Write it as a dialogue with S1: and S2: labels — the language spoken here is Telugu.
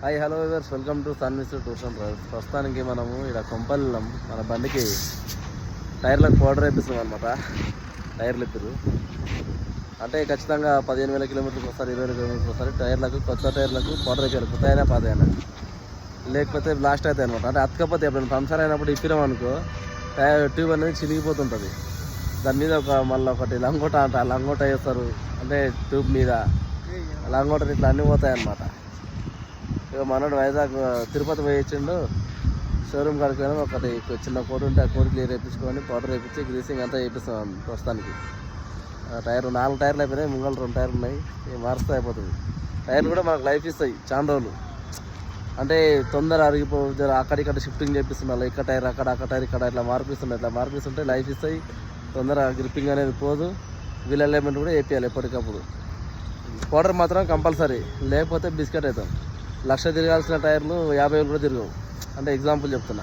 S1: Hi hello viewers, welcome to సన్మిస్ టూర్స్ అండ్ ట్రావెల్స్. ప్రస్తుతానికి మనము ఇక్కడ కొంపల్లం మన బండికి టైర్లకు పౌడర్ వేపిస్తున్నాం అనమాట. టైర్లు ఇద్దరు అంటే ఖచ్చితంగా 15,000 కిలోమీటర్లకు ఒకసారి 20,000 కిలోమీటర్లకు ఒకసారి టైర్లకు, కొత్త టైర్లకు పౌడర్ వేయాలి. కొత్త అయినా పాత అయినా, లేకపోతే బ్లాస్ట్ అవుతాయి అనమాట. అంటే అతకపోతే ఎప్పుడైనా పంక్చర్ అయినప్పుడు ఇప్పినాం అనుకో టైర్ ట్యూబ్ అనేది చినిగిపోతుంటుంది. దాని మీద మళ్ళీ ఒకటి లంగోట అంట, లంగోట వేస్తారు అంటే ట్యూబ్ మీద లంగోట ఇట్లా అన్నీ పోతాయి అన్నమాట. ఇక మనోడు వైజాగ్ తిరుపతి పోయి ఇచ్చిండు. షోరూమ్ కాడికి పోయినా ఒకటి చిన్న కోడ్ ఉంటే ఆ కోడ్ క్లియర్ వేయించుకొని పౌడర్ వేయించి గ్రీసింగ్ అంతా వేపిస్తాం ప్రస్తుతానికి. టైర్ 4 టైర్లు అయిపోయినాయి, ముంగలు 2 టైర్లు ఉన్నాయి. మారుస్తే అయిపోతుంది. టైర్లు కూడా మనకు లైఫ్ ఇస్తాయి చాలా రోజులు. అంటే తొందర అరిగిపో అక్కడిక్కడ షిఫ్టింగ్ చేపిస్తున్నారు. ఇక్కడ టైర్ అక్కడ టైర్ ఇక్కడ ఇట్లా మార్పిస్తుంటే లైఫ్ ఇస్తాయి. తొందర గ్రిప్పింగ్ అనేది పోదు. వీల్ అలైన్మెంట్ కూడా వేపియాలి ఎప్పటికప్పుడు. పౌడర్ మాత్రం కంపల్సరీ, లేకపోతే బిస్కెట్ అవుతాం. 1,00,000 తిరగాల్సిన టైర్లు 50,000 కూడా తిరగవు. అంటే ఎగ్జాంపుల్ చెప్తున్నా.